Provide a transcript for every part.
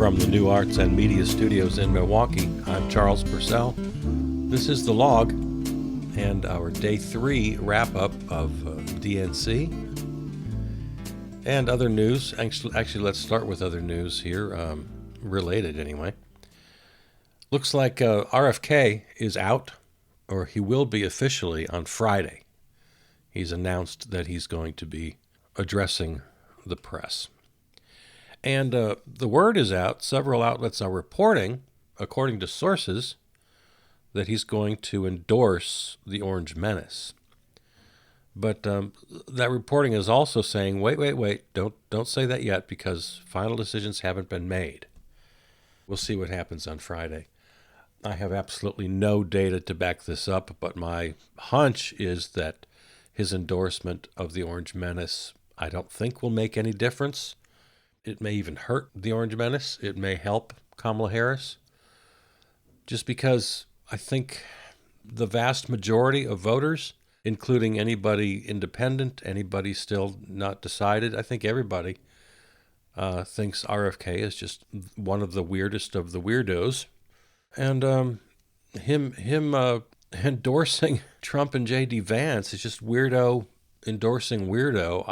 From the New Arts and Media Studios in Milwaukee, I'm Charles Purcell. This is The Log and our Day 3 wrap-up of DNC and other news. Actually, let's start with other news here, related anyway. Looks like RFK is out, or he will be officially on Friday. He's announced that he's going to be addressing the press. And the word is out. Several outlets are reporting, according to sources, that he's going to endorse the Orange Menace. But that reporting is also saying, wait, don't say that yet because final decisions haven't been made. We'll see what happens on Friday. I have absolutely no data to back this up, but my hunch is that his endorsement of the Orange Menace, I don't think will make any difference. It may even hurt the Orange Menace. It may help Kamala Harris. Just because I think the vast majority of voters, including anybody independent, anybody still not decided, I think everybody thinks RFK is just one of the weirdest of the weirdos. And him endorsing Trump and J.D. Vance is just weirdo endorsing weirdo.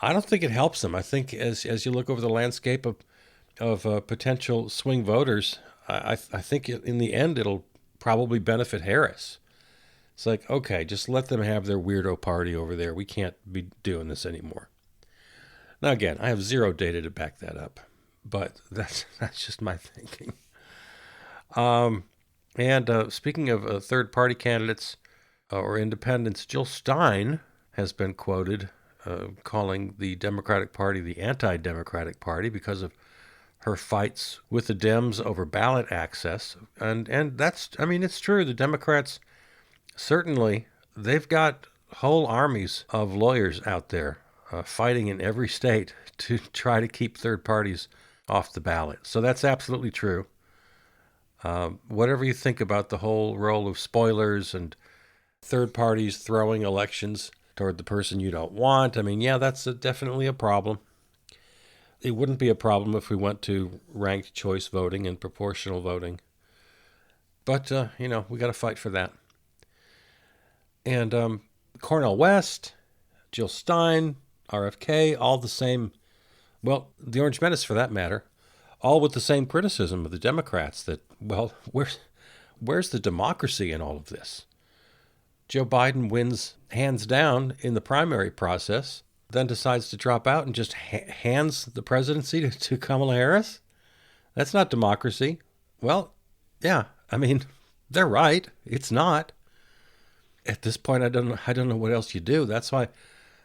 I don't think it helps him. I think as you look over the landscape of potential swing voters, I think in the end it'll probably benefit Harris. It's like, okay, just let them have their weirdo party over there. We can't be doing this anymore. Now again, I have zero data to back that up, but that's just my thinking. And speaking of third-party candidates or independents, Jill Stein has been quoted calling the Democratic Party the anti-Democratic Party because of her fights with the Dems over ballot access. And that's, I mean, it's true. The Democrats, certainly, they've got whole armies of lawyers out there fighting in every state to try to keep third parties off the ballot. So that's absolutely true. Whatever you think about the whole role of spoilers and third parties throwing elections toward the person you don't want, I mean, yeah, that's definitely a problem. It wouldn't be a problem if we went to ranked choice voting and proportional voting. But, we got to fight for that. And Cornel West, Jill Stein, RFK, all the same, well, the Orange Menace for that matter, all with the same criticism of the Democrats that, well, where's the democracy in all of this? Joe Biden wins hands down in the primary process, then decides to drop out and just hands the presidency to Kamala Harris? That's not democracy. Well, yeah, I mean, they're right. It's not. At this point, I don't know what else you do. That's why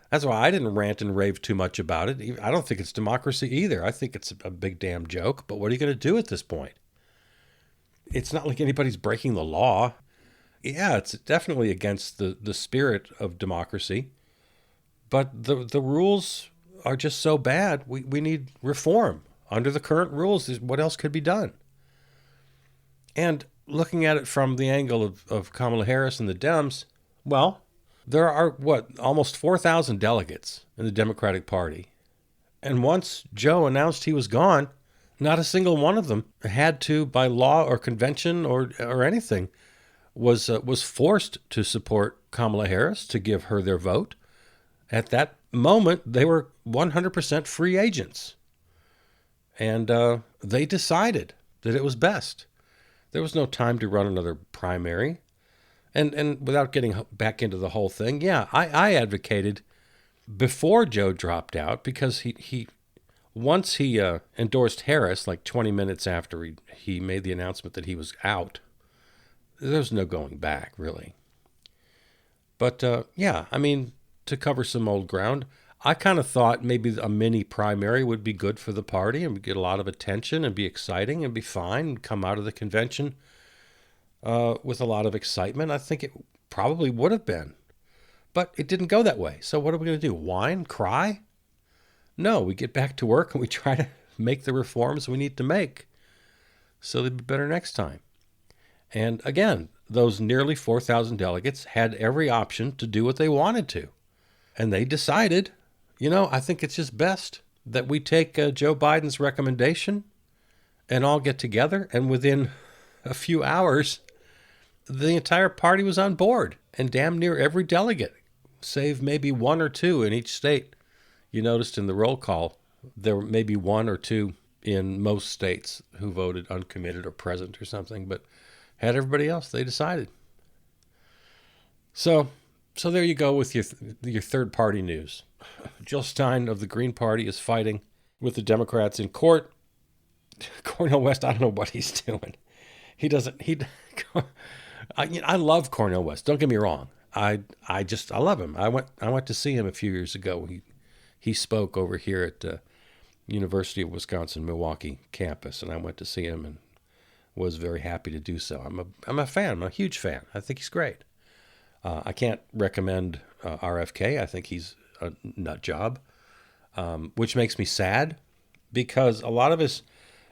I didn't rant and rave too much about it. I don't think it's democracy either. I think it's a big damn joke. But what are you going to do at this point? It's not like anybody's breaking the law. Yeah, it's definitely against the spirit of democracy. But the rules are just so bad. We need reform. Under the current rules, what else could be done? And looking at it from the angle of Kamala Harris and the Dems, well, there are, almost 4,000 delegates in the Democratic Party. And once Joe announced he was gone, not a single one of them had to, by law or convention or anything, was forced to support Kamala Harris, to give her their vote. At that moment, they were 100% free agents. And they decided that it was best. There was no time to run another primary. And without getting back into the whole thing, yeah, I advocated before Joe dropped out because he once he endorsed Harris, like 20 minutes after he made the announcement that he was out, there's no going back, really. But, yeah, I mean, to cover some old ground, I kind of thought maybe a mini primary would be good for the party and get a lot of attention and be exciting and be fine and come out of the convention with a lot of excitement. I think it probably would have been. But it didn't go that way. So what are we going to do? Whine? Cry? No, we get back to work and we try to make the reforms we need to make so they'll be better next time. And again, those nearly 4,000 delegates had every option to do what they wanted to. And they decided, I think it's just best that we take Joe Biden's recommendation and all get together, and within a few hours, the entire party was on board, and damn near every delegate, save maybe one or two in each state. You noticed in the roll call, there were maybe one or two in most states who voted uncommitted or present or something, but had everybody else, they decided. So there you go with your third party news. Jill Stein of the Green Party is fighting with the Democrats in court. Cornel West, I don't know what he's doing. I love Cornel West. Don't get me wrong. I love him. I went to see him a few years ago. He spoke over here at University of Wisconsin-Milwaukee campus, and I went to see him and was very happy to do so. I'm a fan. I'm a huge fan. I think he's great. I can't recommend RFK. I think he's a nut job, which makes me sad because a lot of his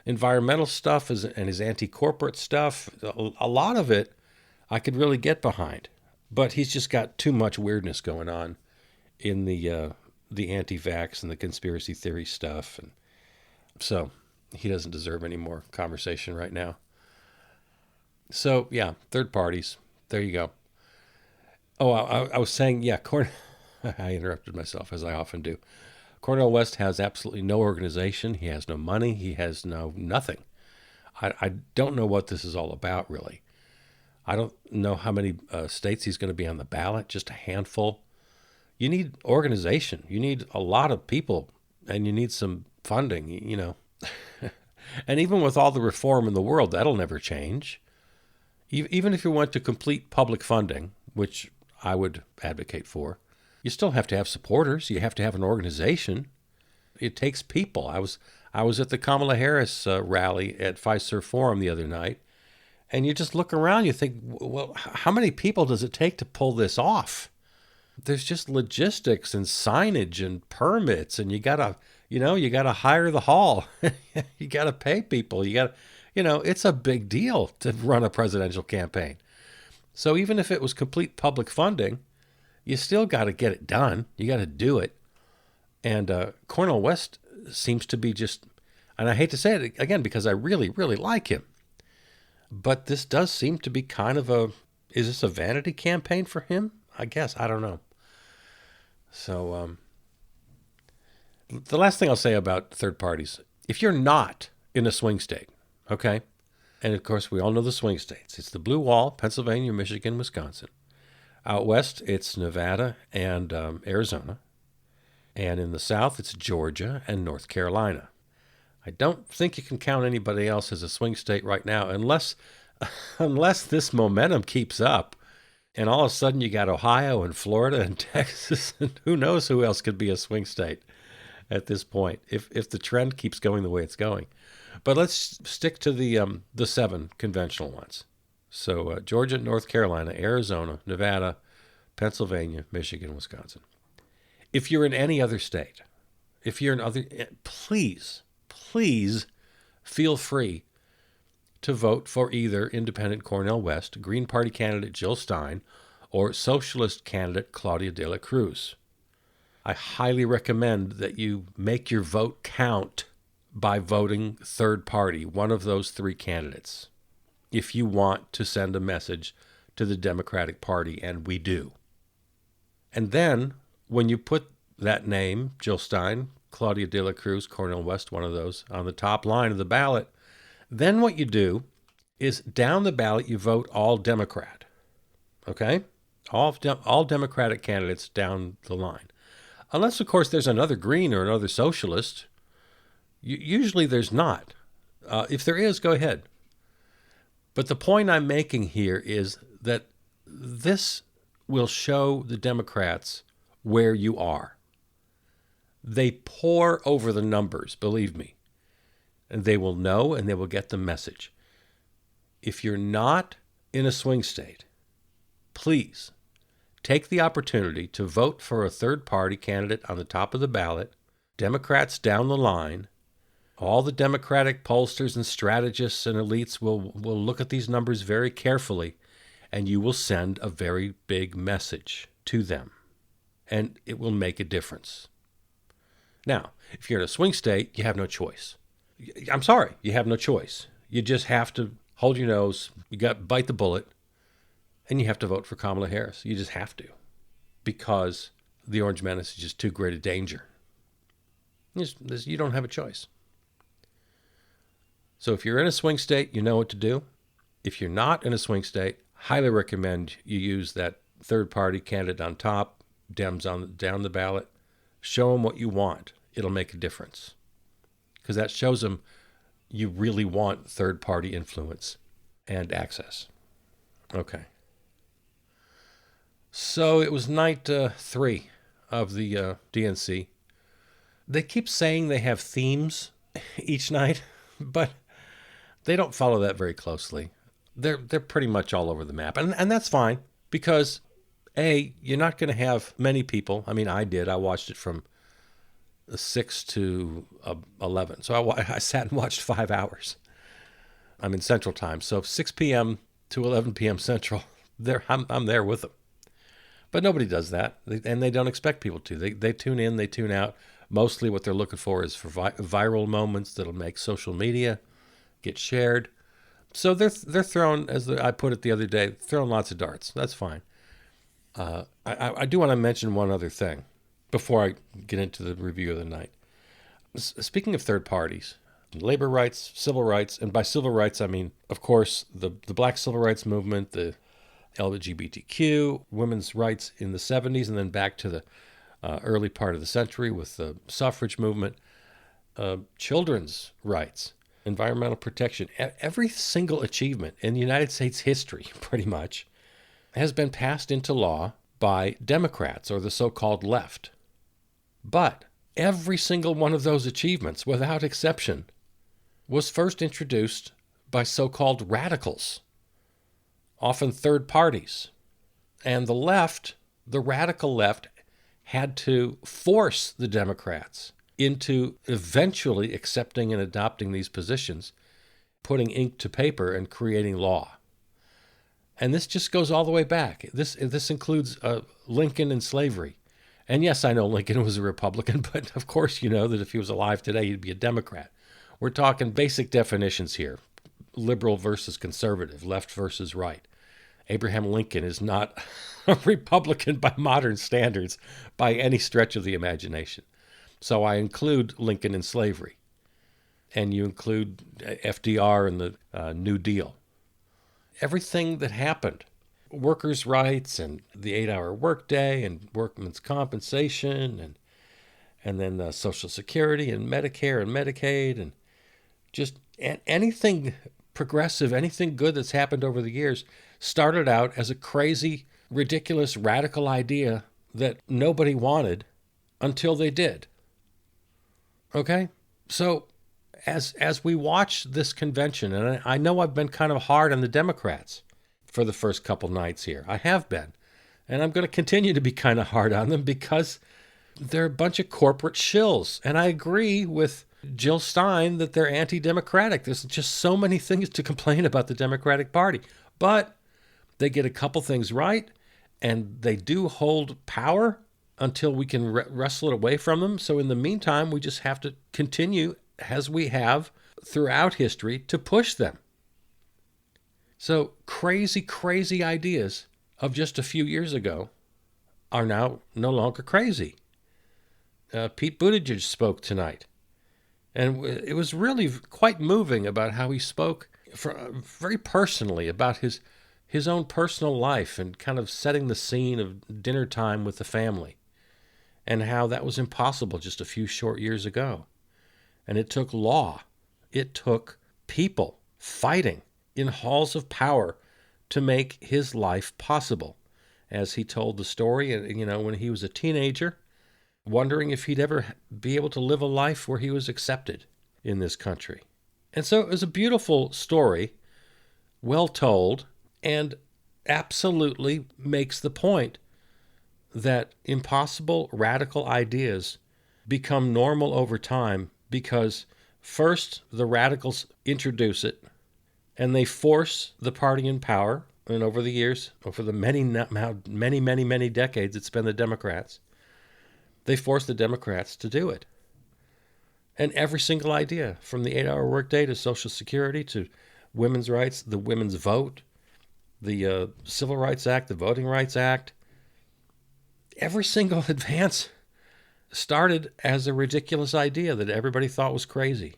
environmental stuff and his anti-corporate stuff, a lot of it I could really get behind. But he's just got too much weirdness going on in the anti-vax and the conspiracy theory stuff. And so he doesn't deserve any more conversation right now. So, yeah, third parties. There you go. Oh, I was saying, yeah, I interrupted myself, as I often do. Cornel West has absolutely no organization. He has no money. He has nothing. I don't know what this is all about, really. I don't know how many states he's going to be on the ballot, just a handful. You need organization. You need a lot of people, and you need some funding, you know. And even with all the reform in the world, that'll never change. Even if you went to complete public funding, which I would advocate for, you still have to have supporters. You have to have an organization. It takes people. I was at the Kamala Harris rally at Fiserv Forum the other night, and you just look around, you think, well, how many people does it take to pull this off? There's just logistics and signage and permits, and you gotta hire the hall. You gotta pay people. It's a big deal to run a presidential campaign. So even if it was complete public funding, you still got to get it done. You got to do it. And Cornel West seems to be just, and I hate to say it again because I really, really like him, but this does seem to be kind of is this a vanity campaign for him? I guess. I don't know. So the last thing I'll say about third parties, if you're not in a swing state, okay, and of course we all know the swing states. It's the blue wall, Pennsylvania, Michigan, Wisconsin. Out west, it's Nevada and Arizona. And in the south, it's Georgia and North Carolina. I don't think you can count anybody else as a swing state right now unless this momentum keeps up. And all of a sudden you got Ohio and Florida and Texas, and who knows who else could be a swing state at this point if the trend keeps going the way it's going. But let's stick to the 7 conventional ones. So Georgia, North Carolina, Arizona, Nevada, Pennsylvania, Michigan, Wisconsin. If you're in any other state, please feel free to vote for either Independent Cornel West, Green Party candidate Jill Stein, or Socialist candidate Claudia de la Cruz. I highly recommend that you make your vote count by voting third party, one of those 3 candidates, if you want to send a message to the Democratic Party, and we do. And then, when you put that name, Jill Stein, Claudia de la Cruz, Cornel West, one of those, on the top line of the ballot, then what you do is down the ballot you vote all Democrat, okay? All Democratic candidates down the line. Unless, of course, there's another Green or another Socialist. Usually there's not. If there is, go ahead. But the point I'm making here is that this will show the Democrats where you are. They pore over the numbers, believe me. And they will know and they will get the message. If you're not in a swing state, please take the opportunity to vote for a third-party candidate on the top of the ballot, Democrats down the line. All the Democratic pollsters and strategists and elites will look at these numbers very carefully, and you will send a very big message to them, and it will make a difference. Now, if you're in a swing state, you have no choice. I'm sorry, you have no choice. You just have to hold your nose, you got to bite the bullet, and you have to vote for Kamala Harris. You just have to, because the Orange Menace is just too great a danger. You don't have a choice. So if you're in a swing state, you know what to do. If you're not in a swing state, highly recommend you use that third-party candidate on top, Dems down the ballot. Show them what you want. It'll make a difference. Because that shows them you really want third-party influence and access. Okay. So it was night 3 of the DNC. They keep saying they have themes each night, but they don't follow that very closely. They're pretty much all over the map. And that's fine, because, A, you're not going to have many people. I mean, I did. I watched it from 6 to 11. So I sat and watched 5 hours. I'm in Central Time. So 6 p.m. to 11 p.m. Central, I'm there with them. But nobody does that, and they don't expect people to. They tune in, they tune out. Mostly what they're looking for is for viral moments that'll make social media get shared. So they're throwing, as I put it the other day, throwing lots of darts. That's fine. I do want to mention one other thing before I get into the review of the night. Speaking of third parties, labor rights, civil rights, and by civil rights I mean, of course, the Black Civil Rights Movement, the LGBTQ, women's rights in the 70s, and then back to the early part of the century with the suffrage movement, children's rights, environmental protection. Every single achievement in the United States history, pretty much, has been passed into law by Democrats or the so-called left. But every single one of those achievements, without exception, was first introduced by so-called radicals, often third parties. And the left, the radical left, had to force the Democrats into eventually accepting and adopting these positions, putting ink to paper and creating law. And this just goes all the way back. This includes Lincoln and slavery. And yes, I know Lincoln was a Republican, but of course you know that if he was alive today, he'd be a Democrat. We're talking basic definitions here. Liberal versus conservative, left versus right. Abraham Lincoln is not a Republican by modern standards by any stretch of the imagination. So I include Lincoln and slavery. And you include FDR and the New Deal. Everything that happened, workers' rights and the 8-hour workday and workmen's compensation and then Social Security and Medicare and Medicaid and just anything progressive, anything good that's happened over the years started out as a crazy, ridiculous, radical idea that nobody wanted until they did. Okay? So as we watch this convention, and I know I've been kind of hard on the Democrats for the first couple nights here. I have been. And I'm going to continue to be kind of hard on them because they're a bunch of corporate shills. And I agree with Jill Stein that they're anti-democratic. There's just so many things to complain about the Democratic Party. But they get a couple things right, and they do hold power until we can wrestle it away from them. So in the meantime, we just have to continue, as we have throughout history, to push them. So crazy, crazy ideas of just a few years ago are now no longer crazy. Pete Buttigieg spoke tonight. And it was really quite moving about how he spoke very personally about his own personal life and kind of setting the scene of dinner time with the family and how that was impossible just a few short years ago. And it took law. It took people fighting in halls of power to make his life possible. As he told the story, when he was a teenager, wondering if he'd ever be able to live a life where he was accepted in this country. And so it was a beautiful story, well told, and absolutely makes the point that impossible radical ideas become normal over time because first the radicals introduce it and they force the party in power. And over the years, over the many decades, it's been the Democrats. They force the Democrats to do it. And every single idea, from the 8-hour workday to Social Security to women's rights, the women's vote, the Civil Rights Act, the Voting Rights Act, every single advance started as a ridiculous idea that everybody thought was crazy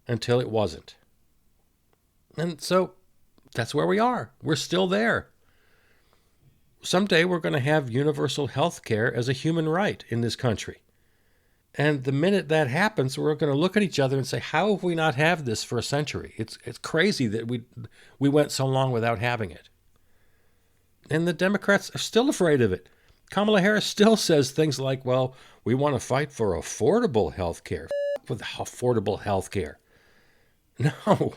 until it wasn't. And so that's where we are. We're still there. Someday we're going to have universal health care as a human right in this country. And the minute that happens, we're going to look at each other and say, how have we not had this for a century? It's crazy that we went so long without having it. And the Democrats are still afraid of it. Kamala Harris still says things like, well, we want to fight for affordable health care. With affordable health care. No,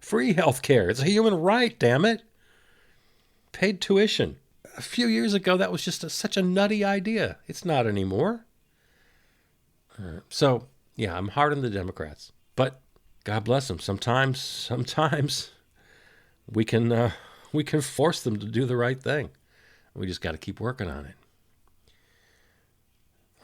free health care. It's a human right, damn it. Paid tuition. A few years ago, that was just such a nutty idea. It's not anymore. So, yeah, I'm hard on the Democrats. But God bless them. Sometimes we can force them to do the right thing. We just got to keep working on it.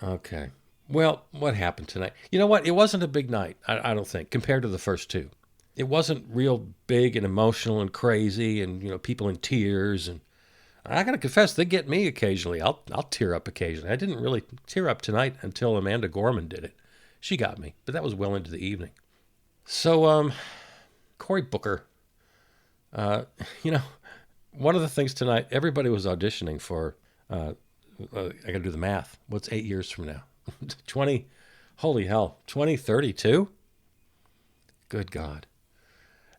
Okay. Well, what happened tonight? You know what? It wasn't a big night, I don't think, compared to the first two. It wasn't real big and emotional and crazy and, people in tears. And I got to confess, they get me occasionally. I'll tear up occasionally. I didn't really tear up tonight until Amanda Gorman did it. She got me, but that was well into the evening. So, Cory Booker, one of the things tonight, everybody was auditioning for, I got to do the math. What's 8 years from now? 2032? Good God.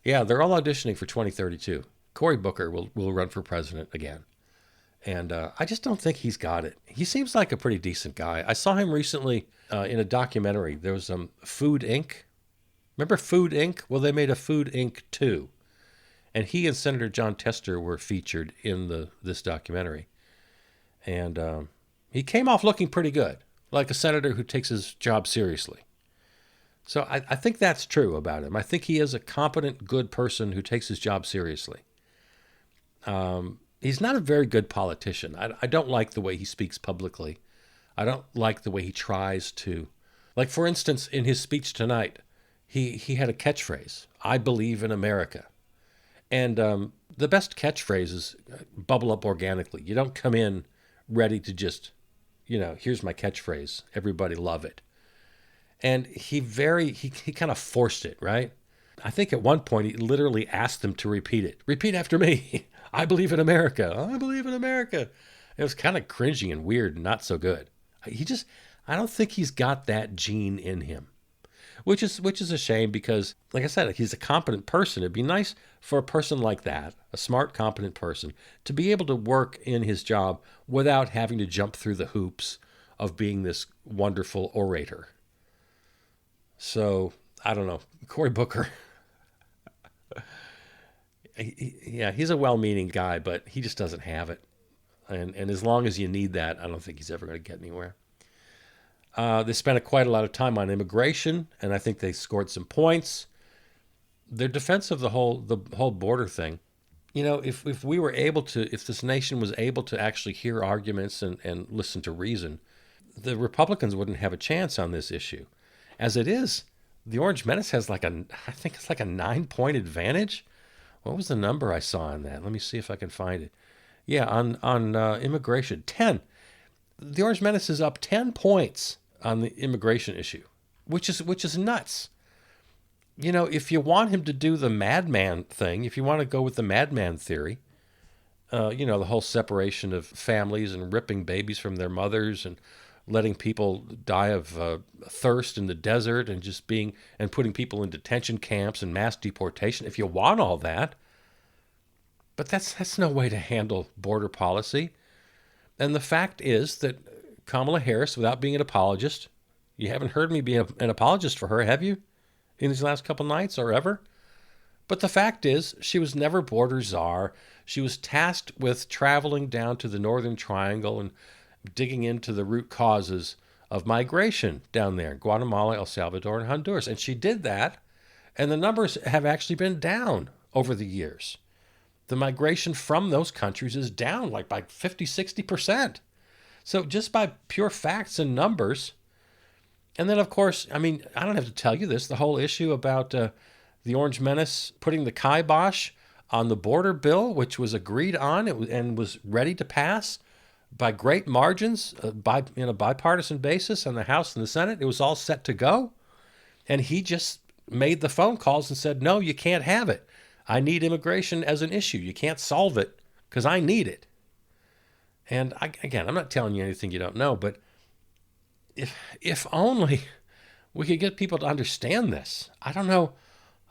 Yeah, they're all auditioning for 2032. Cory Booker will run for president again. And I just don't think he's got it. He seems like a pretty decent guy. I saw him recently in a documentary. There was Food Inc. Remember Food Inc.? Well, they made a Food Inc. 2. And he and Senator John Tester were featured in this documentary. And he came off looking pretty good, like a senator who takes his job seriously. So I think that's true about him. I think he is a competent, good person who takes his job seriously. He's not a very good politician. I don't like the way he speaks publicly. I don't like the way he tries to. Like, for instance, in his speech tonight, he had a catchphrase, I believe in America. And the best catchphrases bubble up organically. You don't come in ready to just, here's my catchphrase. Everybody love it. And he kind of forced it, right? I think at one point he literally asked them to repeat it. Repeat after me. I believe in America. I believe in America. It was kind of cringy and weird and not so good. I don't think he's got that gene in him, which is a shame because, like I said, he's a competent person. It'd be nice for a person like that, a smart, competent person, to be able to work in his job without having to jump through the hoops of being this wonderful orator. So, I don't know. Cory Booker. He's a well-meaning guy, but he just doesn't have it. And as long as you need that, I don't think he's ever going to get anywhere. They spent quite a lot of time on immigration, and I think they scored some points. Their defense of the whole border thing, if this nation was able to actually hear arguments and listen to reason, the Republicans wouldn't have a chance on this issue. As it is, the Orange Menace has I think it's like a 9-point advantage. What was the number I saw on that? Let me see if I can find it. Yeah, on immigration, 10. The Orange Menace is up 10 points on the immigration issue, which is nuts. If you want him to do the madman thing, if you want to go with the madman theory, the whole separation of families and ripping babies from their mothers and letting people die of thirst in the desert and putting people in detention camps and mass deportation. If you want all that, but that's no way to handle border policy. And the fact is that Kamala Harris, without being an apologist, you haven't heard me be an apologist for her, have you? In these last couple nights or ever? But the fact is, she was never border czar. She was tasked with traveling down to the Northern Triangle and digging into the root causes of migration down there, Guatemala, El Salvador, and Honduras. And she did that, and the numbers have actually been down over the years. The migration from those countries is down by 50, 60%. So just by pure facts and numbers, And then, of course, I mean, I don't have to tell you this, the whole issue about the Orange Menace putting the kibosh on the border bill, which was agreed on and was ready to pass by great margins, by in a bipartisan basis on the House and the Senate. It was all set to go. And he just made the phone calls and said, no, you can't have it. I need immigration as an issue. You can't solve it because I need it. And again, I'm not telling you anything you don't know, but if only we could get people to understand this. I don't know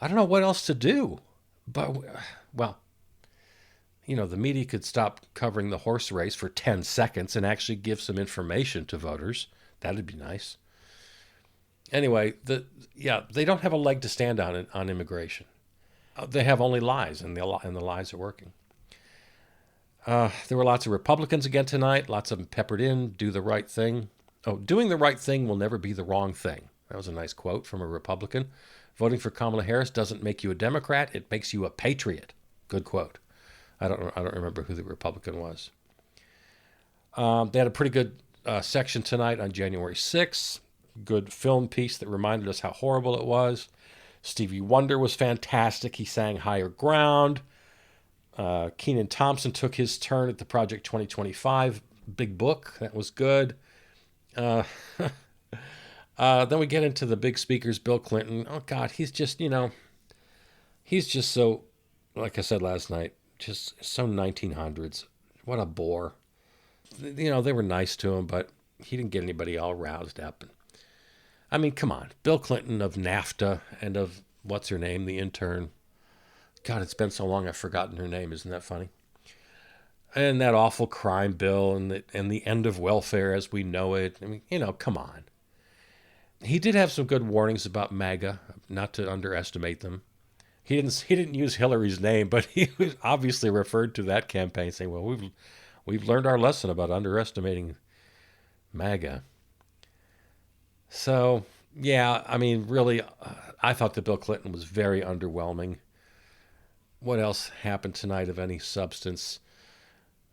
what else to do. But, well, the media could stop covering the horse race for 10 seconds and actually give some information to voters. That'd be nice. Anyway, they don't have a leg to stand on immigration. They have only lies, and the lies are working. There were lots of Republicans again tonight, lots of them peppered in, do the right thing. Oh, doing the right thing will never be the wrong thing. That was a nice quote from a Republican. Voting for Kamala Harris doesn't make you a Democrat, it makes you a patriot. Good quote. I don't remember who the Republican was. They had a pretty good section tonight on January 6th. Good film piece that reminded us how horrible it was. Stevie Wonder was fantastic. He sang Higher Ground. Kenan Thompson took his turn at the Project 2025 big book. That was good. Then we get into the big speakers. Bill Clinton. Oh, God, he's just so, like I said last night, just so 1900s. What a bore. They were nice to him, but he didn't get anybody all roused up. I mean, come on. Bill Clinton of NAFTA and of, what's her name, the intern. God, it's been so long I've forgotten her name. Isn't that funny? And that awful crime bill and the end of welfare as we know it. I mean, come on. He did have some good warnings about MAGA, not to underestimate them. He didn't use Hillary's name, but he was obviously referred to that campaign saying, well, we've learned our lesson about underestimating MAGA. So, yeah, I mean, really, I thought that Bill Clinton was very underwhelming. What else happened tonight of any substance?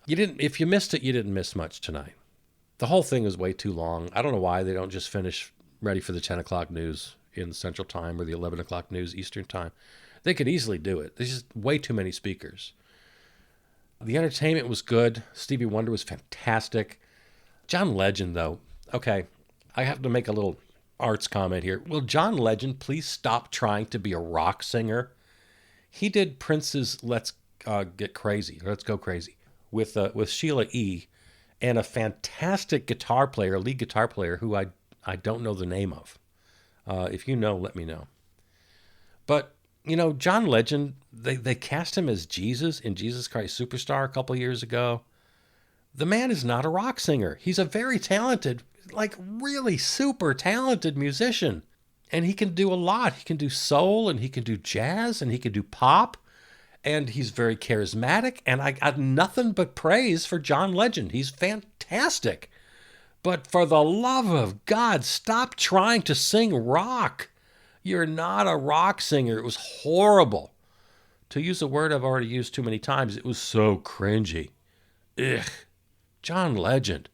If you missed it, you didn't miss much tonight. The whole thing is way too long. I don't know why they don't just finish ready for the 10 o'clock news in Central Time or the 11 o'clock news Eastern Time. They could easily do it. There's just way too many speakers. The entertainment was good. Stevie Wonder was fantastic. John Legend, though. Okay, I have to make a little arts comment here. Will John Legend please stop trying to be a rock singer? He did Prince's Let's Get Crazy, or Let's Go Crazy, with Sheila E., and a fantastic guitar player, lead guitar player, who I don't know the name of. If you know, let me know. But, John Legend, they cast him as Jesus in Jesus Christ Superstar a couple years ago. The man is not a rock singer. He's a very talented, like really super talented musician. And he can do a lot. He can do soul, and he can do jazz, and he can do pop. And he's very charismatic. And I got nothing but praise for John Legend. He's fantastic. But for the love of God, stop trying to sing rock. You're not a rock singer. It was horrible. To use a word I've already used too many times, it was so cringy. Ugh. John Legend.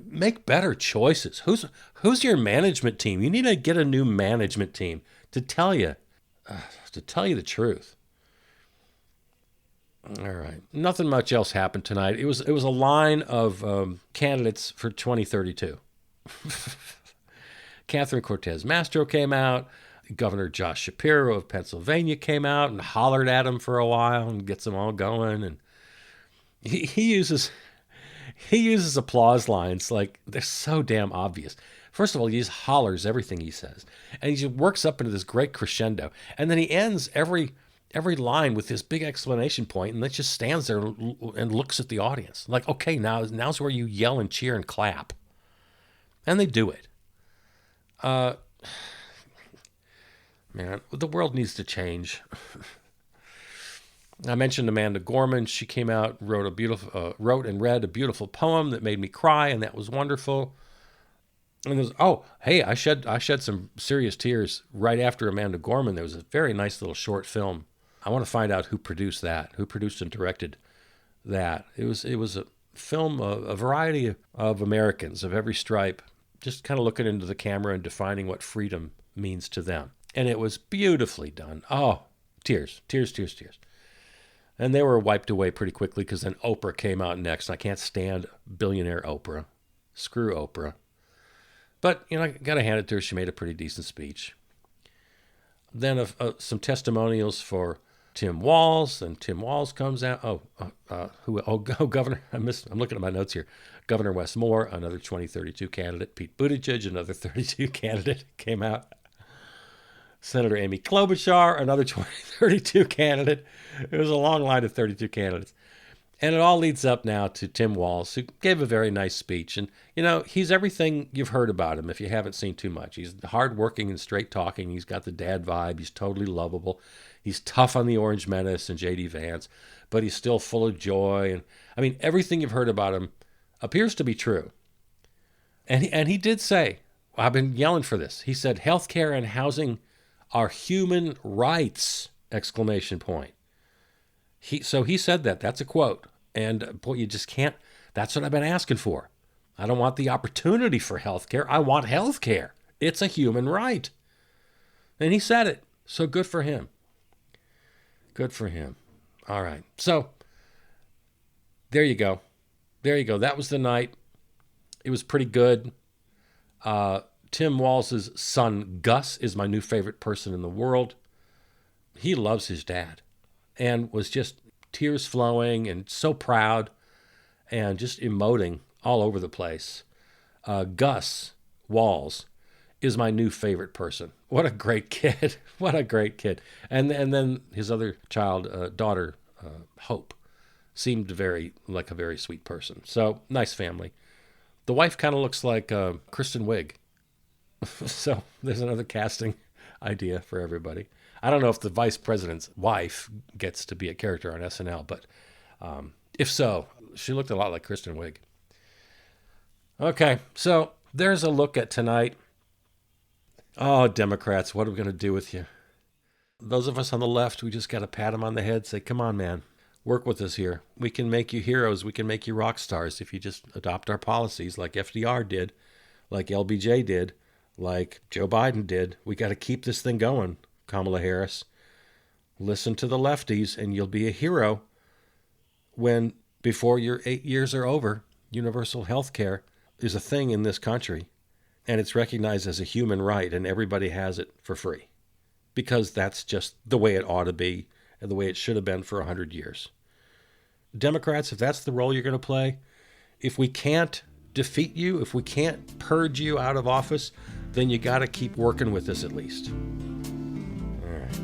Make better choices. Who's your management team? You need to get a new management team to tell you the truth. All right. Nothing much else happened tonight. It was a line of candidates for 2032. Catherine Cortez Masto came out. Governor Josh Shapiro of Pennsylvania came out and hollered at him for a while and gets them all going. And he uses applause lines like they're so damn obvious. First of all, he just hollers everything he says, and he just works up into this great crescendo, and then he ends every line with this big exclamation point, and then just stands there and looks at the audience like, okay, now's where you yell and cheer and clap, and they do it. Man, the world needs to change. I mentioned Amanda Gorman. She came out, wrote and read a beautiful poem that made me cry, and that was wonderful. And I shed some serious tears right after Amanda Gorman. There was a very nice little short film. I want to find out who produced and directed that. It was a film, a variety of Americans of every stripe just kind of looking into the camera and defining what freedom means to them. And it was beautifully done. Oh, tears, tears, tears, tears. And they were wiped away pretty quickly because then Oprah came out next. I can't stand billionaire Oprah. Screw Oprah. But, I got to hand it to her. She made a pretty decent speech. Then some testimonials for Tim Walz. And Tim Walz comes out. Governor. I'm looking at my notes here. Governor Wes Moore, another 2032 candidate. Pete Buttigieg, another 32 candidate, came out. Senator Amy Klobuchar, another 2032 candidate. It was a long line of 32 candidates. And it all leads up now to Tim Walz, who gave a very nice speech. And, he's everything you've heard about him if you haven't seen too much. He's hardworking and straight talking. He's got the dad vibe. He's totally lovable. He's tough on the Orange Menace and J.D. Vance, but he's still full of joy. And, everything you've heard about him appears to be true. And he did say, I've been yelling for this. He said, healthcare and housing are human rights, ! So he said that. That's a quote. And boy, you just can't. That's what I've been asking for. I don't want the opportunity for health care. I want health care. It's a human right. And he said it. So good for him. Good for him. All right. So there you go. There you go. That was the night. It was pretty good. Tim Walz's son, Gus, is my new favorite person in the world. He loves his dad and was just tears flowing and so proud and just emoting all over the place. Gus Walz is my new favorite person. What a great kid. What a great kid. And then his other child, daughter, Hope, seemed like a very sweet person. So nice family. The wife kind of looks like Kristen Wiig. So there's another casting idea for everybody. I don't know if the vice president's wife gets to be a character on SNL, but if so, she looked a lot like Kristen Wiig. Okay, so there's a look at tonight. Oh, Democrats, what are we going to do with you? Those of us on the left, we just got to pat them on the head, say, come on, man, work with us here. We can make you heroes. We can make you rock stars if you just adopt our policies like FDR did, like LBJ did, like Joe Biden did. We got to keep this thing going, Kamala Harris. Listen to the lefties and you'll be a hero when, before your 8 years are over, universal health care is a thing in this country and it's recognized as a human right and everybody has it for free because that's just the way it ought to be and the way it should have been for 100 years. Democrats, if that's the role you're going to play, if we can't defeat you, if we can't purge you out of office, then you got to keep working with us at least. All right.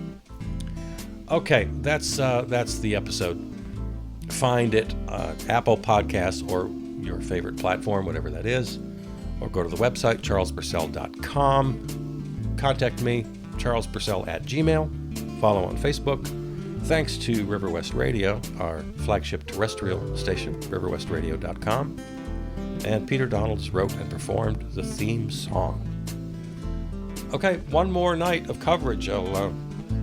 Okay, that's the episode. Find it Apple Podcasts or your favorite platform, whatever that is, or go to the website charlespurcell.com. Contact me, charlespurcell@gmail.com. Follow on Facebook. Thanks to River West Radio, our flagship terrestrial station, riverwestradio.com. And Peter Donalds wrote and performed the theme song. Okay, one more night of coverage. I'll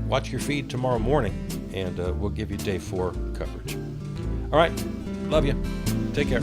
watch your feed tomorrow morning, and we'll give you day 4 coverage. All right, love you. Take care.